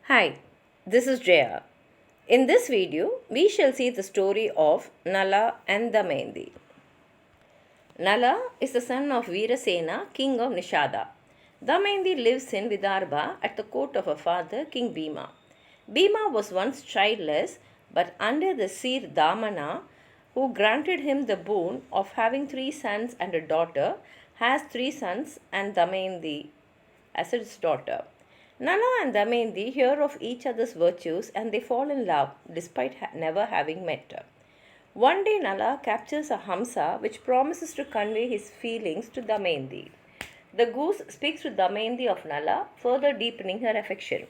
Hi, this is Jaya. In this video, we shall see the story of Nala and Damayanthi. Nala is the son of Veerasena, king of Nishada. Damayanthi lives in Vidarbha at the court of her father, King Bhima. Bhima was once childless, but under the seer Damana, who granted him the boon of having three sons and a daughter, has three sons and Damayanthi as his daughter. Nala and Damayanti hear of each other's virtues and they fall in love despite never having met. One day Nala captures a Hamsa which promises to convey his feelings to Damayanti. The goose speaks to Damayanti of Nala, further deepening her affection.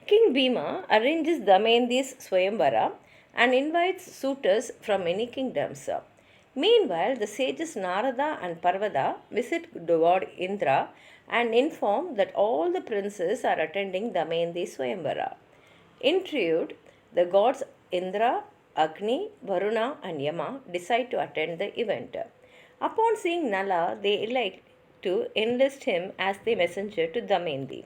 King Bhima arranges Damayanti's Swayamvara and invites suitors from many kingdoms. Meanwhile, the sages Narada and Parvata visit God Indra and inform that all the princes are attending Damayanti Swayamvara. Intrigued, the gods Indra, Agni, Varuna, and Yama decide to attend the event. Upon seeing Nala, they elect to enlist him as the messenger to Damayanti.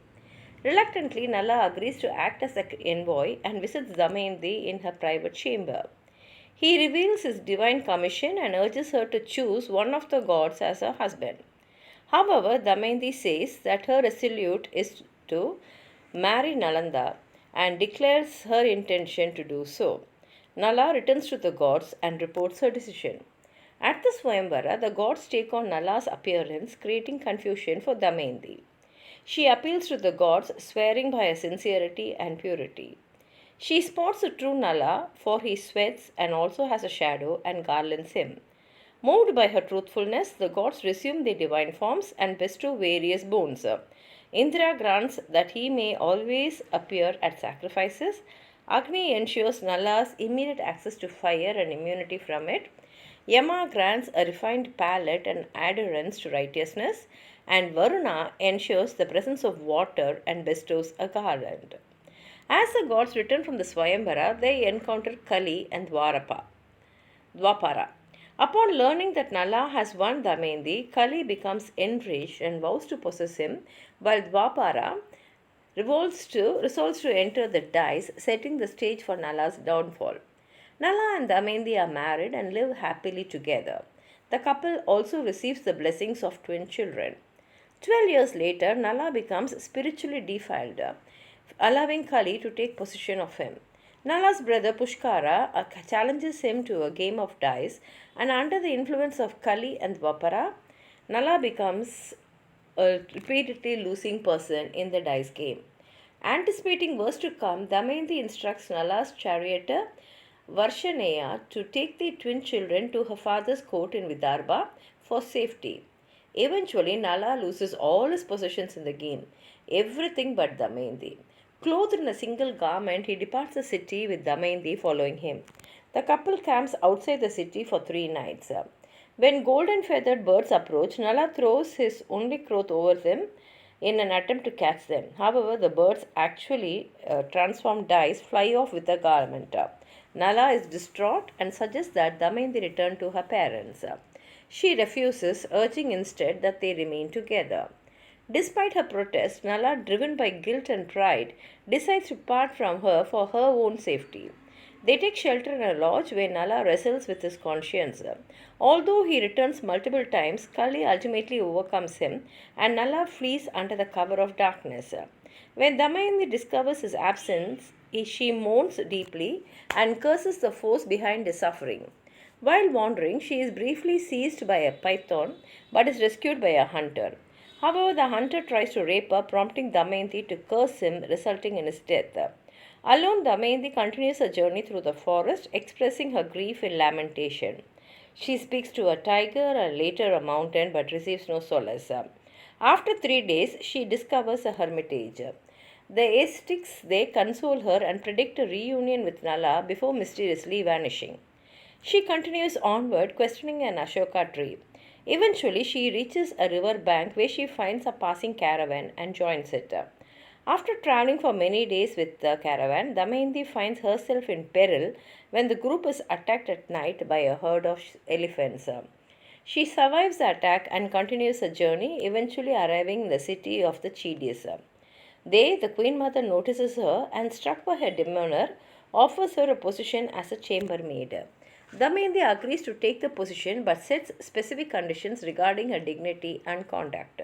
Reluctantly, Nala agrees to act as an envoy and visits Damayanti in her private chamber. He reveals his divine commission and urges her to choose one of the gods as her husband. However, Damayanti says that her resolute is to marry Nalanda and declares her intention to do so. Nala returns to the gods and reports her decision. At the Swayamvara, the gods take on Nala's appearance, creating confusion for Damayanti. She appeals to the gods, swearing by her sincerity and purity. She spots the true Nala, for he sweats and also has a shadow and garlands him. Moved by her truthfulness, the gods resume their divine forms and bestow various boons. Indra grants that he may always appear at sacrifices. Agni ensures Nala's immediate access to fire and immunity from it. Yama grants a refined palate and adherence to righteousness. And Varuna ensures the presence of water and bestows a garland. As the gods return from the Swayamvara, they encounter Kali and Dwapara. Upon learning that Nala has won Damayanti, Kali becomes enraged and vows to possess him, while Dwapara resolves to enter the dais, setting the stage for Nala's downfall. Nala and Damayanti are married and live happily together. The couple also receives the blessings of twin children. 12 years later, Nala becomes spiritually defiled, allowing Kali to take possession of him. Nala's brother Pushkara challenges him to a game of dice, and under the influence of Kali and Dwapara, Nala becomes a repeatedly losing person in the dice game. Anticipating worse to come, Damayanti instructs Nala's charioteer Varshaneya to take the twin children to her father's court in Vidarbha for safety. Eventually, Nala loses all his possessions in the game, everything but Damayanti. Clothed in a single garment, he departs the city with Damayanti following him. The couple camps outside the city for 3 nights. When golden feathered birds approach, Nala throws his only cloth over them in an attempt to catch them. However, the birds actually transformed dice fly off with the garment. Nala is distraught and suggests that Damayanti return to her parents. She refuses, urging instead that they remain together. Despite her protest, Nala, driven by guilt and pride, decides to part from her for her own safety. They take shelter in a lodge where Nala wrestles with his conscience. Although he returns multiple times, Kali ultimately overcomes him and Nala flees under the cover of darkness. When Damayanti discovers his absence, she mourns deeply and curses the force behind his suffering. While wandering, she is briefly seized by a python but is rescued by a hunter. However, the hunter tries to rape her, prompting Damayanti to curse him, resulting in his death. Alone, Damayanti continues her journey through the forest, expressing her grief in lamentation. She speaks to a tiger and later a mountain but receives no solace. After 3 days, she discovers a hermitage. The ascetics there console her and predict a reunion with Nala before mysteriously vanishing. She continues onward, questioning an Ashoka tree. Eventually, she reaches a river bank where she finds a passing caravan and joins it. After traveling for many days with the caravan, Damayanti finds herself in peril when the group is attacked at night by a herd of elephants. She survives the attack and continues her journey, eventually arriving in the city of the Chidis. There, the Queen Mother notices her and, struck by her demeanor, offers her a position as a chambermaid. Damayanti agrees to take the position but sets specific conditions regarding her dignity and conduct.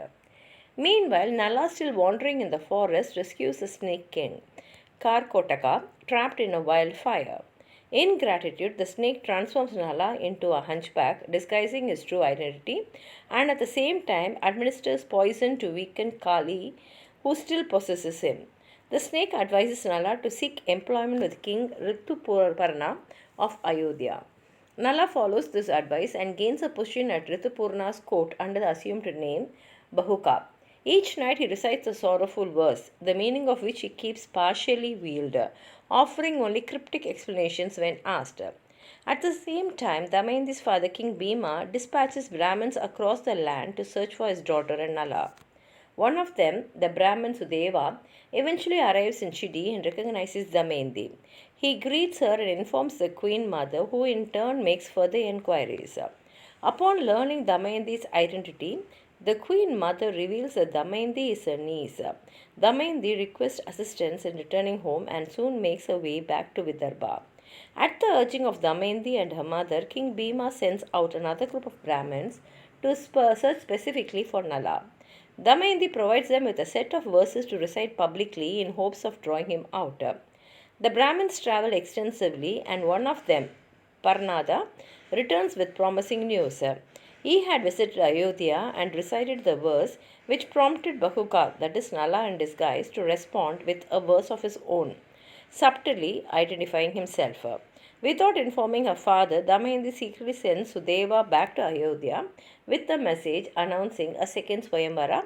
Meanwhile, Nala, still wandering in the forest, rescues the Snake King, Karkotaka, trapped in a wildfire. In gratitude, the snake transforms Nala into a hunchback, disguising his true identity, and at the same time administers poison to weaken Kali, who still possesses him. The snake advises Nala to seek employment with King Rituparna of Ayodhya. Nala follows this advice and gains a position at Ritupurna's court under the assumed name Bahuka. Each night he recites a sorrowful verse, the meaning of which he keeps partially veiled, offering only cryptic explanations when asked. At the same time, Damayanti's father, King Bhima, dispatches Brahmins across the land to search for his daughter and Nala. One of them, the Brahmin Sudeva, eventually arrives in Chidi and recognizes Damayanti. He greets her and informs the Queen Mother, who in turn makes further inquiries. Upon learning Damayanti's identity, the Queen Mother reveals that Damayanti is her niece. Damayanti requests assistance in returning home and soon makes her way back to Vidarbha. At the urging of Damayanti and her mother, King Bhima sends out another group of Brahmins to search specifically for Nala. Damayanti provides them with a set of verses to recite publicly in hopes of drawing him out. The Brahmins travel extensively, and one of them, Parnada, returns with promising news. He had visited Ayodhya and recited the verse, which prompted Bahuka, that is Nala in disguise, to respond with a verse of his own, subtly identifying himself. Without informing her father, Damayanti secretly sends Sudeva back to Ayodhya with the message announcing a second Swayamvara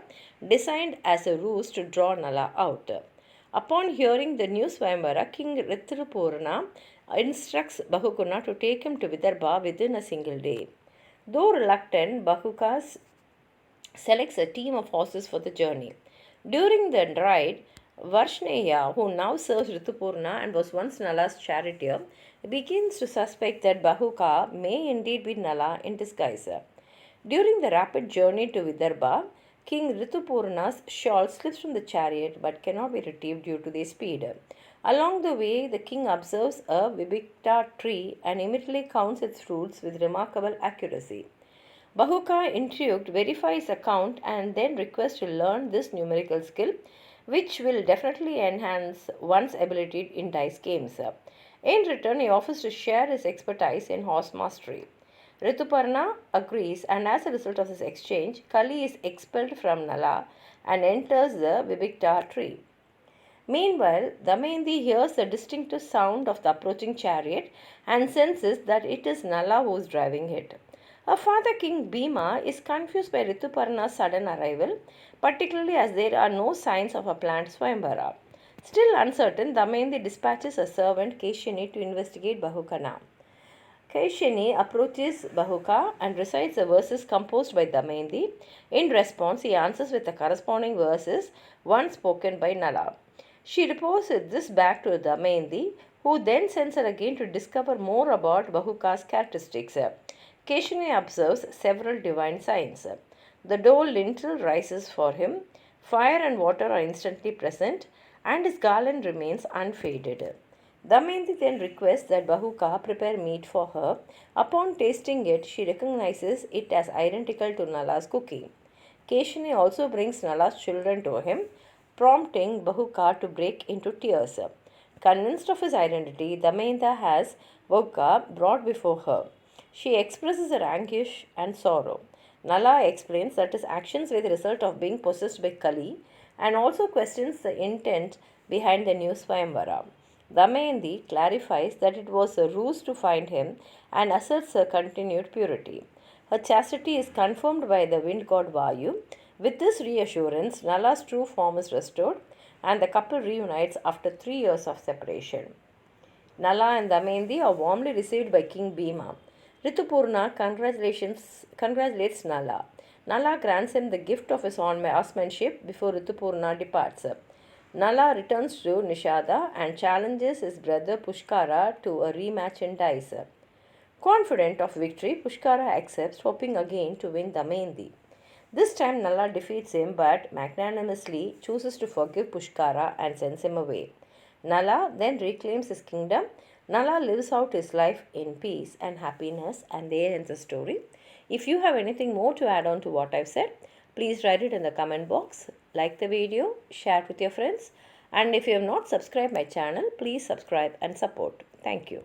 designed as a ruse to draw Nala out. Upon hearing the new Swayamvara, King Ritrupurna instructs Bahukuna to take him to Vidarbha within a single day. Though reluctant, Bahuka selects a team of horses for the journey. During the ride, Varshneya, who now serves Ritupurna and was once Nala's charioteer, begins to suspect that Bahuka may indeed be Nala in disguise. During the rapid journey to Vidarbha, King Ritupurna's shawl slips from the chariot but cannot be retrieved due to their speed. Along the way, the king observes a vibhikta tree and immediately counts its fruits with remarkable accuracy. Bahuka, intrigued, verifies the count and then requests to learn this numerical skill, which will definitely enhance one's ability in dice games. In return, he offers to share his expertise in horse mastery. Rituparna agrees, and as a result of this exchange, Kali is expelled from Nala and enters the Vibhikta tree. Meanwhile, Damayanti hears the distinctive sound of the approaching chariot and senses that it is Nala who is driving it. Her father, King Bhima, is confused by Rituparna's sudden arrival, particularly as there are no signs of a planned Swayamvara. Still uncertain, Damayanti dispatches a servant, Keshini, to investigate Bahukana. Keshini approaches Bahuka and recites the verses composed by Damayanti. In response, he answers with the corresponding verses once spoken by Nala. She reports this back to Damayanti, who then sends her again to discover more about Bahuka's characteristics. Keshini observes several divine signs. The door lintel rises for him, fire and water are instantly present, and his garland remains unfaded. Damayanti then requests that Bahuka prepare meat for her. Upon tasting it, she recognizes it as identical to Nala's cooking. Keshini also brings Nala's children to him, prompting Bahuka to break into tears. Convinced of his identity, Damayanti has Bahuka brought before her. She expresses her anguish and sorrow. Nala explains that his actions were the result of being possessed by Kali and also questions the intent behind the new Swayamvara. Damayanti clarifies that it was a ruse to find him and asserts her continued purity. Her chastity is confirmed by the wind god Vayu. With this reassurance, Nala's true form is restored and the couple reunites after 3 years of separation. Nala and Damayanti are warmly received by King Bhima. Ritupurna congratulates Nala. Nala grants him the gift of his horsemanship before Ritupurna departs. Nala returns to Nishada and challenges his brother Pushkara to a rematch in dice. Confident of victory, Pushkara accepts, hoping again to win Damayanti. This time Nala defeats him but magnanimously chooses to forgive Pushkara and sends him away. Nala then reclaims his kingdom. Nala lives out his life in peace and happiness, and there ends the story. If you have anything more to add on to what I've said, please write it in the comment box. Like the video, share it with your friends, and if you have not subscribed my channel, please subscribe and support. Thank you.